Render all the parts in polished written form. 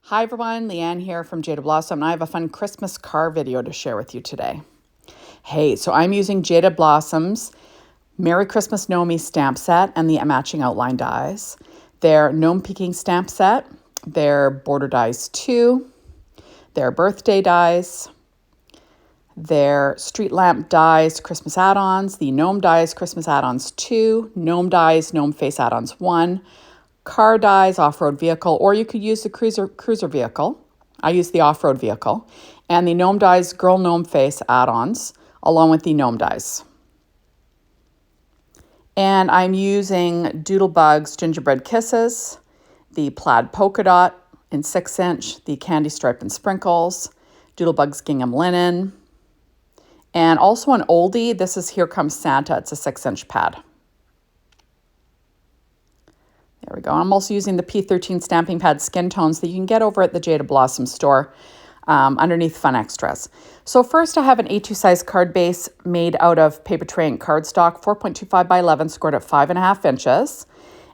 Hi everyone, Leanne here from Jada Blossom, and I have a fun Christmas car video to share with you today. Hey, so I'm using Jada Blossom's Merry Christmas GNOME stamp set and the matching outline dies. Their GNOME Peaking stamp set, their border dies 2, their birthday dies, their street lamp dies Christmas add-ons, the GNOME dies Christmas add-ons 2, GNOME dies GNOME face add-ons 1, car dies off-road vehicle, or you could use the cruiser vehicle. I use the off-road vehicle. And the GNOME dies girl GNOME face add-ons along with the GNOME dies. And I'm using Doodlebug's Gingerbread Kisses, the Plaid Polka Dot in 6-inch, the Candy Stripe and Sprinkles, Doodlebug's Gingham Linen, and also an oldie. This is Here Comes Santa. It's a 6-inch pad. There we go. I'm also using the P13 stamping pad skin tones that you can get over at the Jada Blossom store underneath Fun Extras. So first I have an A2 size card base made out of paper tray and cardstock, 4.25 by 11, scored at 5.5 inches.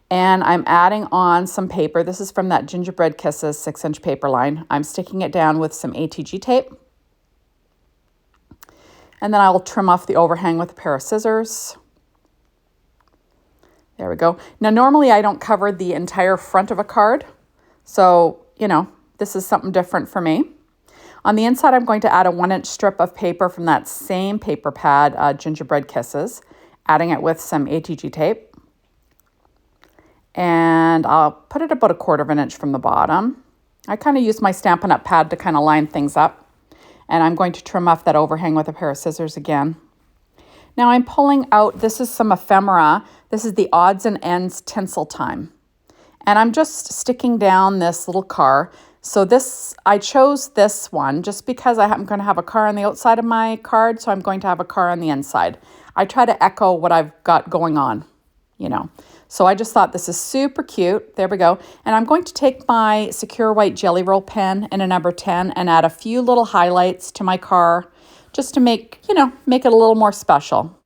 And I'm adding on some paper. This is from that Gingerbread Kisses 6-inch paper line. I'm sticking it down with some ATG tape. And then I will trim off the overhang with a pair of scissors. There we go. Now, normally I don't cover the entire front of a card. So, this is something different for me. On the inside, I'm going to add a 1-inch strip of paper from that same paper pad, Gingerbread Kisses, adding it with some ATG tape. And I'll put it about 1/4 of an inch from the bottom. I kind of use my Stampin' Up! Pad to kind of line things up. And I'm going to trim off that overhang with a pair of scissors again. Now I'm pulling out, this is some ephemera. This is the Odds and Ends Tinsel Time. And I'm just sticking down this little car. So I chose this one just because I'm going to have a car on the outside of my card, so I'm going to have a car on the inside. I try to echo what I've got going on, So I just thought this is super cute. There we go. And I'm going to take my Secure White Jelly Roll pen in a number 10 and add a few little highlights to my car, just to make it a little more special.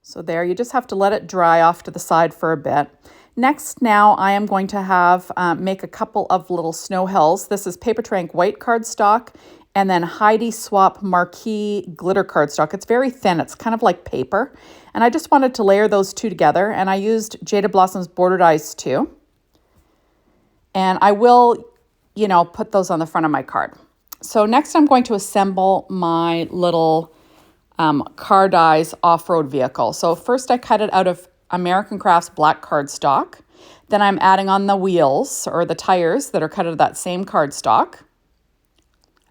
So there, you just have to let it dry off to the side for a bit. Next, now I am going to make a couple of little snow hills. This is Paper Trank white cardstock and then Heidi Swap Marquee glitter cardstock. It's very thin. It's kind of like paper. And I just wanted to layer those two together. And I used Jada Blossom's border dies too. And I will, put those on the front of my card. So next I'm going to assemble my little car dies off-road vehicle. So first I cut it out of American Crafts black cardstock. Then I'm adding on the wheels or the tires that are cut out of that same cardstock.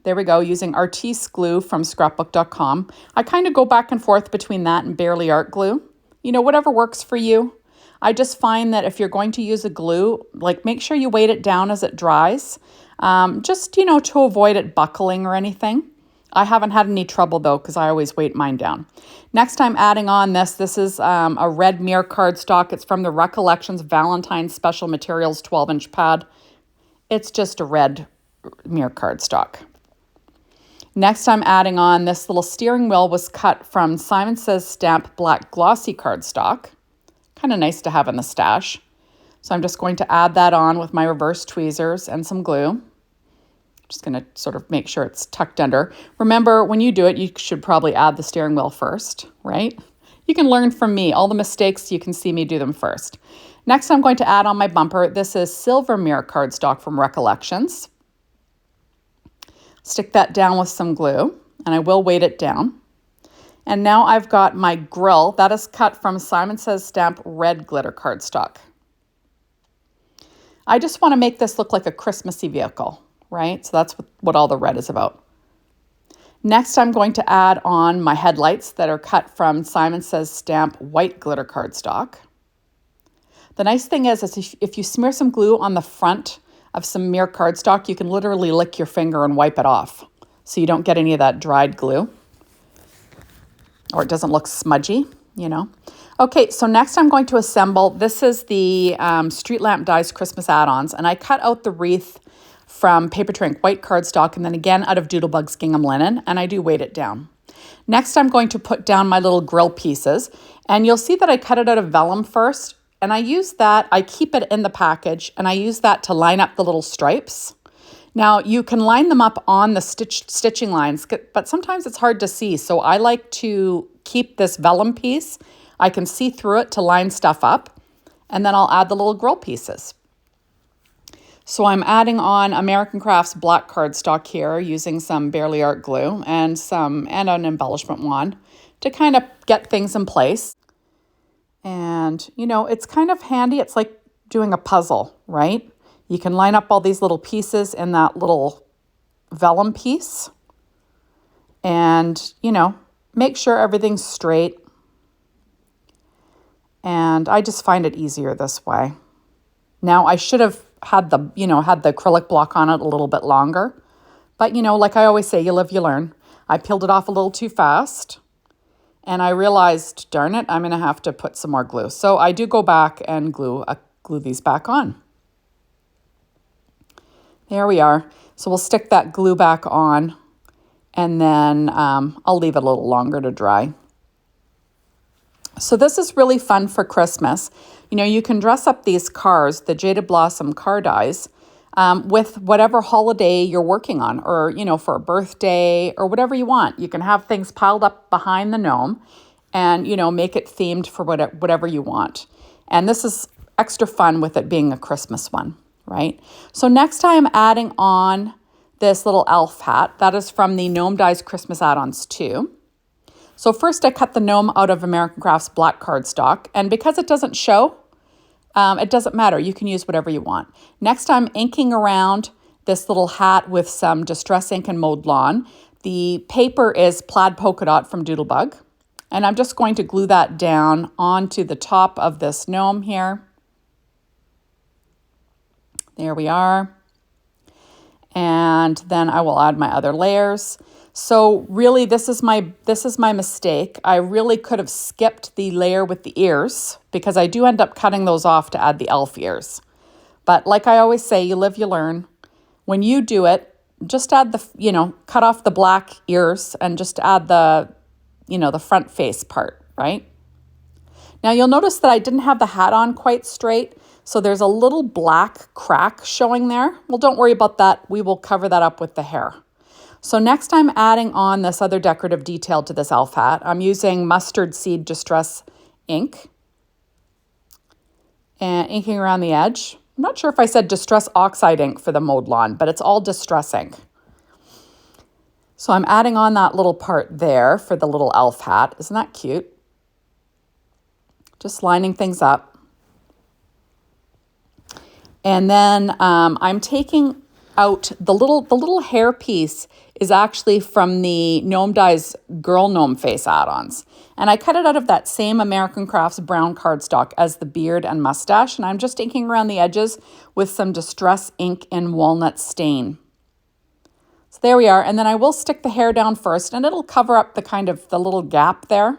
There we go, using Artiste glue from scrapbook.com. I kind of go back and forth between that and Barely Art glue. Whatever works for you. I just find that if you're going to use a glue, make sure you weight it down as it dries. Just, to avoid it buckling or anything. I haven't had any trouble though, because I always weight mine down. Next, I'm adding on this. This is a red mirror cardstock. It's from the Recollections Valentine's Special Materials 12-inch pad. It's just a red mirror cardstock. Next, I'm adding on this little steering wheel was cut from Simon Says Stamp black glossy cardstock. Kind of nice to have in the stash. So I'm just going to add that on with my reverse tweezers and some glue. Just going to sort of make sure it's tucked under. Remember, when you do it, you should probably add the steering wheel first, right? You can learn from me. All the mistakes, you can see me do them first. Next, I'm going to add on my bumper. This is silver mirror cardstock from Recollections. Stick that down with some glue, and I will weight it down. And now I've got my grill. That is cut from Simon Says Stamp red glitter cardstock. I just want to make this look like a Christmassy vehicle, right? So that's what all the red is about. Next, I'm going to add on my headlights that are cut from Simon Says Stamp white glitter cardstock. The nice thing is if you smear some glue on the front of some mirror cardstock, you can literally lick your finger and wipe it off so you don't get any of that dried glue or it doesn't look smudgy, Okay, so next I'm going to assemble, this is the Street Lamp Dies Christmas add-ons, and I cut out the wreath from Paper Trank white cardstock and then again out of Doodlebug's Gingham Linen, and I do weight it down. Next, I'm going to put down my little grill pieces, and you'll see that I cut it out of vellum first, and I use that, I keep it in the package, and I use that to line up the little stripes. Now you can line them up on the stitching lines, but sometimes it's hard to see. So I like to keep this vellum piece. I can see through it to line stuff up, and then I'll add the little girl pieces. So I'm adding on American Crafts black cardstock here using some Barely Art glue and an embellishment wand to kind of get things in place. And, you know, it's kind of handy. It's like doing a puzzle, right? You can line up all these little pieces in that little vellum piece and, you know, make sure everything's straight. And I just find it easier this way. Now I should have had the acrylic block on it a little bit longer. But, you know, like I always say, you live, you learn. I peeled it off a little too fast. And I realized, darn it, I'm going to have to put some more glue. So I do go back and glue these back on. There we are. So we'll stick that glue back on, and then I'll leave it a little longer to dry. So this is really fun for Christmas. You know, you can dress up these cars, the Jaded Blossom car dies, with whatever holiday you're working on, or, you know, for a birthday or whatever you want. You can have things piled up behind the gnome and, you know, make it themed for whatever you want. And this is extra fun with it being a Christmas one, right? So next I'm adding on this little elf hat. That is from the GNOME Dies Christmas Add-ons 2. So first I cut the gnome out of American Crafts black cardstock, and because it doesn't show, it doesn't matter. You can use whatever you want. Next I'm inking around this little hat with some Distress ink and Mowed Lawn. The paper is Plaid Polka Dot from Doodlebug, and I'm just going to glue that down onto the top of this gnome here. There we are. And then I will add my other layers. So really, this is my mistake. I really could have skipped the layer with the ears because I do end up cutting those off to add the elf ears. But like I always say, you live, you learn. When you do it, just add cut off the black ears and just add the front face part, right? Now you'll notice that I didn't have the hat on quite straight. So there's a little black crack showing there. Well, don't worry about that. We will cover that up with the hair. So next I'm adding on this other decorative detail to this elf hat. I'm using Mustard Seed Distress ink and inking around the edge. I'm not sure if I said Distress Oxide ink for the Mowed Lawn, but it's all Distress ink. So I'm adding on that little part there for the little elf hat. Isn't that cute? Just lining things up. And then I'm taking out the little hair piece is actually from the GNOME Dies Girl Gnome Face add-ons. And I cut it out of that same American Crafts brown cardstock as the beard and mustache. And I'm just inking around the edges with some Distress ink in Walnut Stain. So there we are. And then I will stick the hair down first, and it'll cover up the little gap there.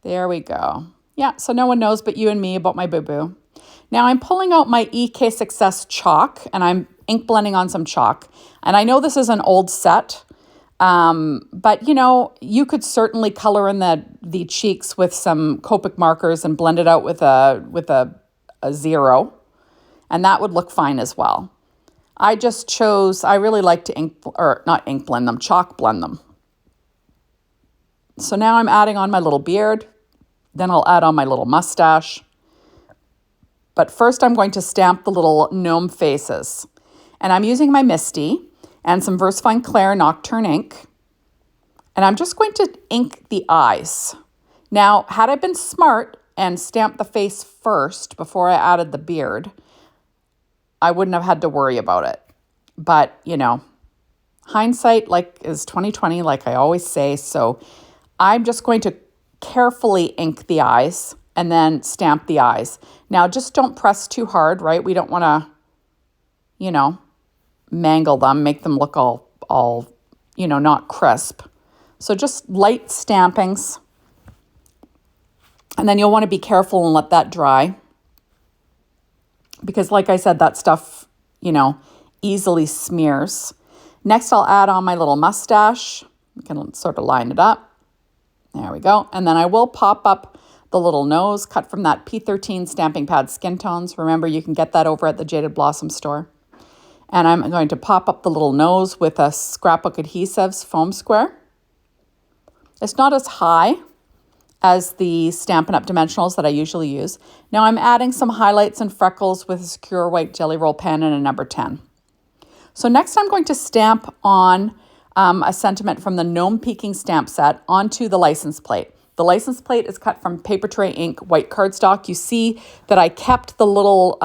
There we go. Yeah, so no one knows but you and me about my boo-boo. Now I'm pulling out my EK Success chalk, and I'm ink blending on some chalk. And I know this is an old set, but you know, you could certainly color in the cheeks with some Copic markers and blend it out with a 0, and that would look fine as well. I really like to chalk blend them. So now I'm adding on my little beard, then I'll add on my little mustache. But first I'm going to stamp the little gnome faces. And I'm using my Misty and some VersaFine Clair Nocturne ink. And I'm just going to ink the eyes. Now, had I been smart and stamped the face first before I added the beard, I wouldn't have had to worry about it. But, you know, hindsight is 20/20, like I always say. So I'm just going to carefully ink the eyes and then stamp the eyes. Now, just don't press too hard, right? We don't want to, mangle them, make them look all not crisp. So just light stampings. And then you'll want to be careful and let that dry. Because like I said, that stuff, easily smears. Next, I'll add on my little mustache. You can sort of line it up. There we go. And then I will pop up The little nose cut from that P13 stamping pad Skin Tones. Remember, you can get that over at the Jaded Blossom store. And I'm going to pop up the little nose with a Scrapbook Adhesives foam square. It's not as high as the Stampin' Up! Dimensionals that I usually use. Now I'm adding some highlights and freckles with a Secure White Jelly Roll pen and a number 10. So next I'm going to stamp on a sentiment from the GNOME Peaking stamp set onto the license plate. The license plate is cut from Paper Tray Ink white cardstock. You see that I kept the little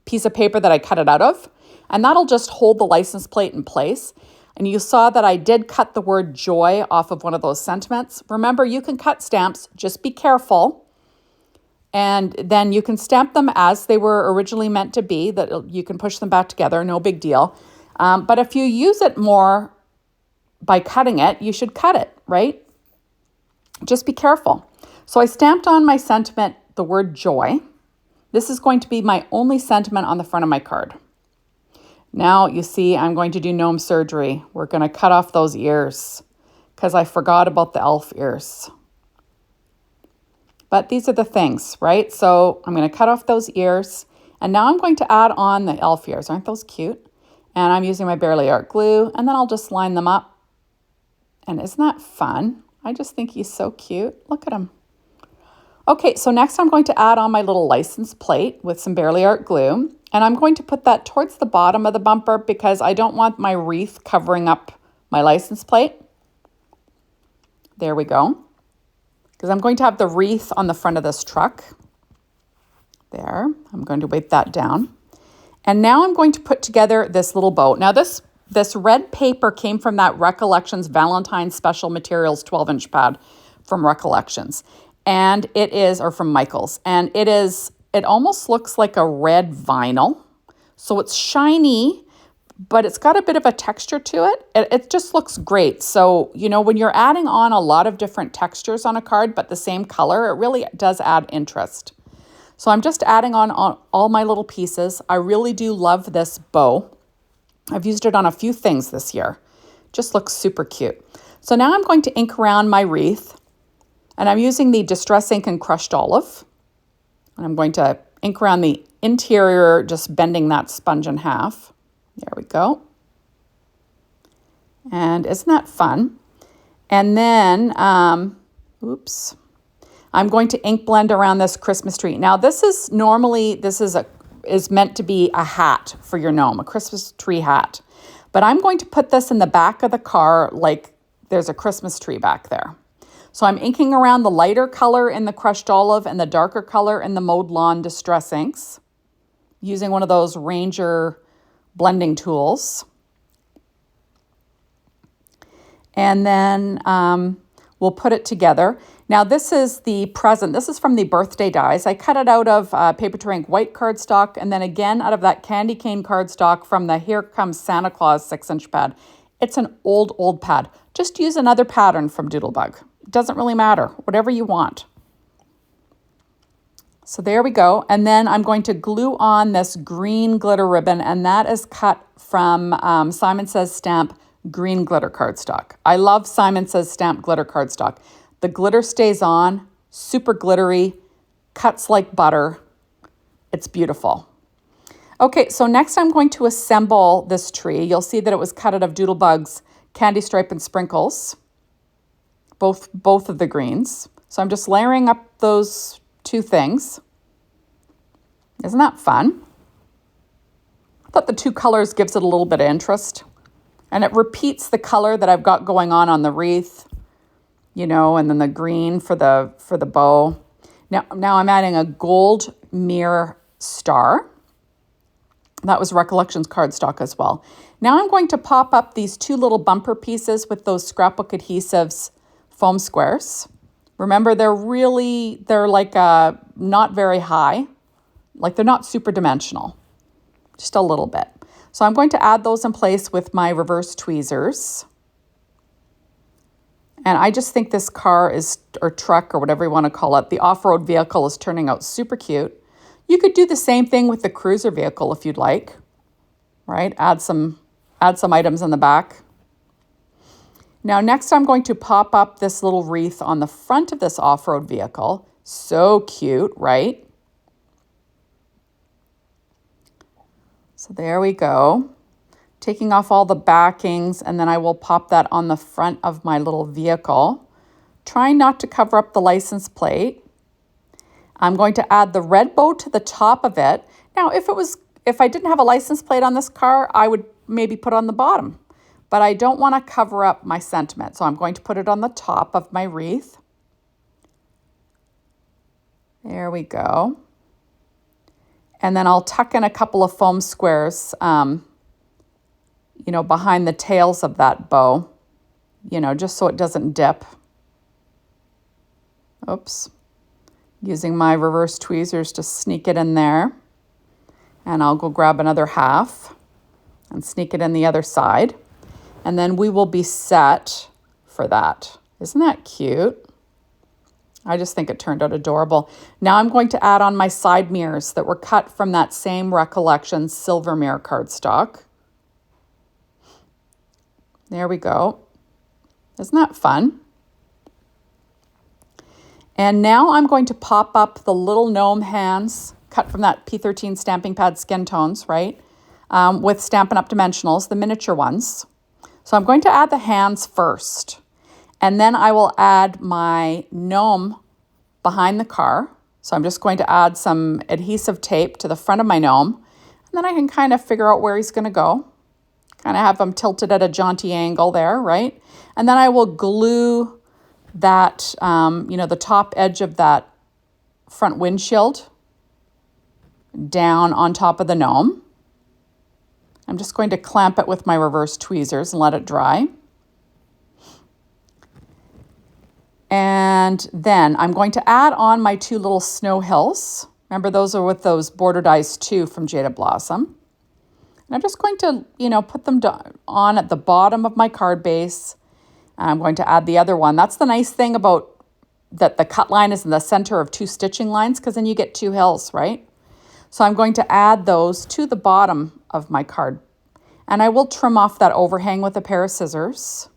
piece of paper that I cut it out of, and that'll just hold the license plate in place. And you saw that I did cut the word joy off of one of those sentiments. Remember, you can cut stamps, just be careful. And then you can stamp them as they were originally meant to be, that you can push them back together, no big deal. But if you use it more by cutting it, you should cut it, right? Just be careful. So I stamped on my sentiment the word joy. This is going to be my only sentiment on the front of my card. Now you see I'm going to do gnome surgery. We're going to cut off those ears because I forgot about the elf ears. But these are the things, right? So I'm going to cut off those ears, and now I'm going to add on the elf ears. Aren't those cute? And I'm using my Barely Art glue, and then I'll just line them up. And isn't that fun? I just think he's so cute. Look at him. Okay, so next I'm going to add on my little license plate with some Barely Art glue, and I'm going to put that towards the bottom of the bumper because I don't want my wreath covering up my license plate. There we go. Because I'm going to have the wreath on the front of this truck. There, I'm going to weight that down. And now I'm going to put together this little bow. Now this red paper came from that Recollections Valentine Special Materials 12-inch pad from Recollections. And it is, or from Michaels, and it almost looks like a red vinyl. So it's shiny, but it's got a bit of a texture to it. It just looks great. So, you know, when you're adding on a lot of different textures on a card, but the same color, it really does add interest. So I'm just adding on all my little pieces. I really do love this bow. I've used it on a few things this year. Just looks super cute. So now I'm going to ink around my wreath, and I'm using the Distress Ink and Crushed Olive. And I'm going to ink around the interior, just bending that sponge in half. There we go. And isn't that fun? And then, I'm going to ink blend around this Christmas tree. Now this is meant to be a hat for your gnome, a Christmas tree hat. But I'm going to put this in the back of the car like there's a Christmas tree back there. So I'm inking around the lighter color in the Crushed Olive and the darker color in the Mowed Lawn Distress Inks, using one of those Ranger blending tools. And then we'll put it together. Now this is the present. This is from the birthday dies. I cut it out of Paper Tray Ink white cardstock, and then again out of that candy cane cardstock from the Here Comes Santa Claus 6-inch pad. It's an old pad. Just use another pattern from Doodlebug. It doesn't really matter, whatever you want. So there we go. And then I'm going to glue on this green glitter ribbon, and that is cut from Simon Says Stamp green glitter cardstock. I love Simon Says Stamp glitter cardstock. The glitter stays on, super glittery, cuts like butter. It's beautiful. Okay, so next I'm going to assemble this tree. You'll see that it was cut out of Doodlebug's Candy Stripe and Sprinkles, both of the greens. So I'm just layering up those two things. Isn't that fun? I thought the two colors gives it a little bit of interest. And it repeats the color that I've got going on the wreath, you know, and then the green for the bow. Now I'm adding a gold mirror star. That was Recollections cardstock as well. Now I'm going to pop up these two little bumper pieces with those Scrapbook Adhesives foam squares. Remember, they're like not very high. Like they're not super dimensional, just a little bit. So I'm going to add those in place with my reverse tweezers. And I just think this car or truck or whatever you want to call it, the off-road vehicle is turning out super cute. You could do the same thing with the cruiser vehicle if you'd like, right? Add some items in the back. Now next I'm going to pop up this little wreath on the front of this off-road vehicle. So cute, right? So there we go. Taking off all the backings, and then I will pop that on the front of my little vehicle. Trying not to cover up the license plate. I'm going to add the red bow to the top of it. Now, if I didn't have a license plate on this car, I would maybe put on the bottom. But I don't want to cover up my sentiment, so I'm going to put it on the top of my wreath. There we go. And then I'll tuck in a couple of foam squares, behind the tails of that bow, just so it doesn't dip. Oops. Using my reverse tweezers to sneak it in there. And I'll go grab another half and sneak it in the other side. And then we will be set for that. Isn't that cute? I just think it turned out adorable. Now I'm going to add on my side mirrors that were cut from that same Recollection silver mirror cardstock. There we go. Isn't that fun? And now I'm going to pop up the little gnome hands cut from that P13 stamping pad skin tones, right? With Stampin' Up! Dimensionals, the miniature ones. So I'm going to add the hands first. And then I will add my gnome behind the car. So I'm just going to add some adhesive tape to the front of my gnome. And then I can kind of figure out where he's going to go. Kind of have him tilted at a jaunty angle there, right? And then I will glue that, the top edge of that front windshield down on top of the gnome. I'm just going to clamp it with my reverse tweezers and let it dry. And then I'm going to add on my two little snow hills. Remember, those are with those border dies too from Jaded Blossom. And I'm just going to, put them on at the bottom of my card base. I'm going to add the other one. That's the nice thing about that the cut line is in the center of two stitching lines, because then you get two hills, right? So I'm going to add those to the bottom of my card. And I will trim off that overhang with a pair of scissors.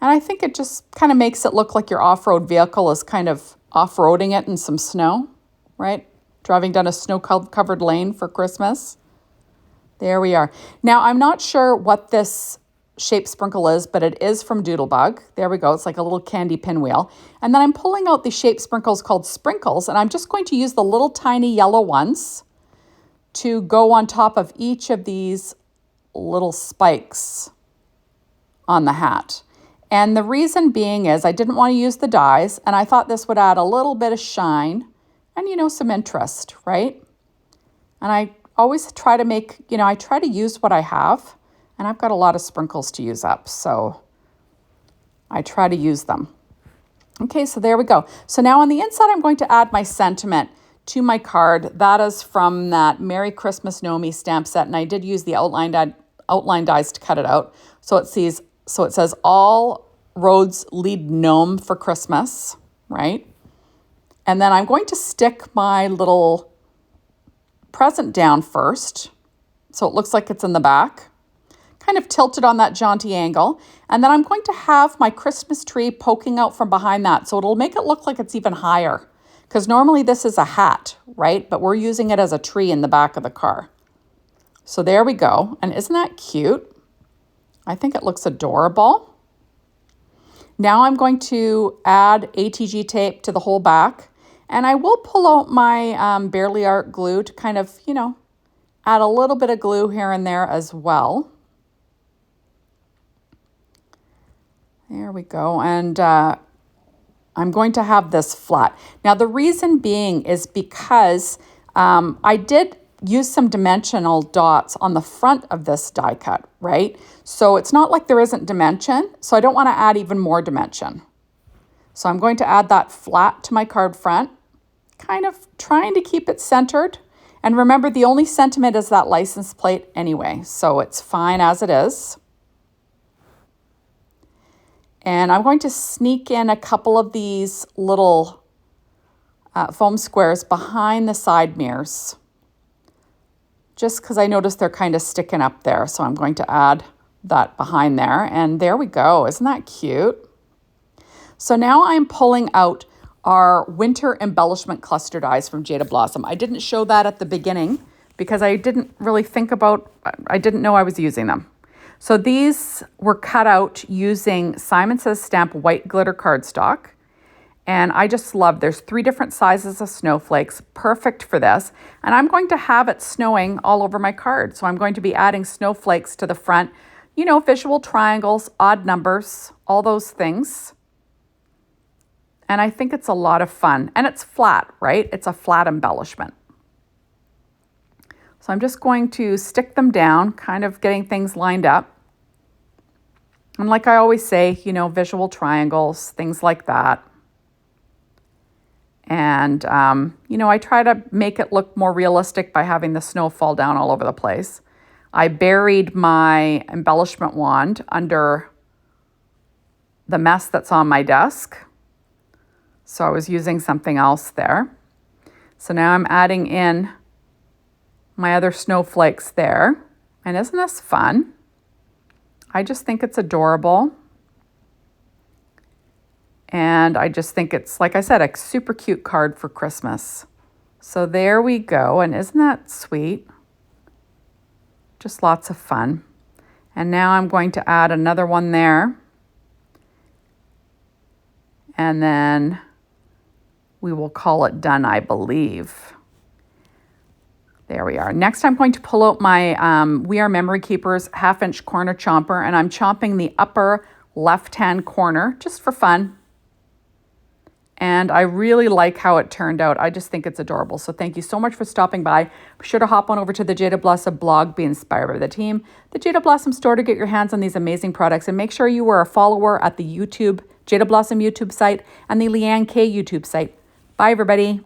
And I think it just kind of makes it look like your off-road vehicle is kind of off-roading it in some snow, right? Driving down a snow-covered lane for Christmas. There we are. Now, I'm not sure what this shape sprinkle is, but it is from Doodlebug. There we go. It's like a little candy pinwheel. And then I'm pulling out the shape sprinkles called sprinkles, and I'm just going to use the little tiny yellow ones to go on top of each of these little spikes on the hat. And the reason being is I didn't want to use the dies, and I thought this would add a little bit of shine and, some interest, right? And I always try to make, I try to use what I have, and I've got a lot of sprinkles to use up, so I try to use them. Okay, so there we go. So now on the inside, I'm going to add my sentiment to my card. That is from that Merry Christmas GNOME stamp set, and I did use the outline dies to cut it out. So it says all roads lead GNOME for Christmas, right? And then I'm going to stick my little present down first, so it looks like it's in the back, kind of tilted on that jaunty angle. And then I'm going to have my Christmas tree poking out from behind that, so it'll make it look like it's even higher, because normally this is a hat, right? But we're using it as a tree in the back of the car. So there we go. And isn't that cute? I think it looks adorable. Now I'm going to add ATG tape to the whole back, and I will pull out my Barely Art glue to kind of, add a little bit of glue here and there as well. There we go. And I'm going to have this flat. Now the reason being is because I did use some dimensional dots on the front of this die cut, right? So it's not like there isn't dimension, so I don't want to add even more dimension. So I'm going to add that flat to my card front, kind of trying to keep it centered. And remember, the only sentiment is that license plate anyway, so it's fine as it is. And I'm going to sneak in a couple of these little foam squares behind the side mirrors, just because I noticed they're kind of sticking up there. So I'm going to add that behind there. And there we go. Isn't that cute? So now I'm pulling out our winter embellishment cluster dies from Jada Blossom. I didn't show that at the beginning because I didn't really think about, I didn't know I was using them. So these were cut out using Simon Says Stamp white glitter cardstock. And I just love, there's 3 different sizes of snowflakes, perfect for this. And I'm going to have it snowing all over my card. So I'm going to be adding snowflakes to the front, you know, visual triangles, odd numbers, all those things. And I think it's a lot of fun. And it's flat, right? It's a flat embellishment. So I'm just going to stick them down, kind of getting things lined up. And like I always say, you know, visual triangles, things like that. And, you know, I try to make it look more realistic by having the snow fall down all over the place. I buried my embellishment wand under the mess that's on my desk. So I was using something else there. So now I'm adding in my other snowflakes there. And isn't this fun? I just think it's adorable. And I just think it's, like I said, a super cute card for Christmas. So there we go. And isn't that sweet? Just lots of fun. And now I'm going to add another one there. And then we will call it done, I believe. There we are. Next, I'm going to pull out my We Are Memory Keepers 1/2-inch corner chomper, and I'm chomping the upper left-hand corner just for fun. And I really like how it turned out. I just think it's adorable. So thank you so much for stopping by. Be sure to hop on over to the Jada Blossom blog, be inspired by the team, the Jada Blossom store to get your hands on these amazing products. And make sure you are a follower at the Jada Blossom YouTube site and the Leanne K YouTube site. Bye, everybody.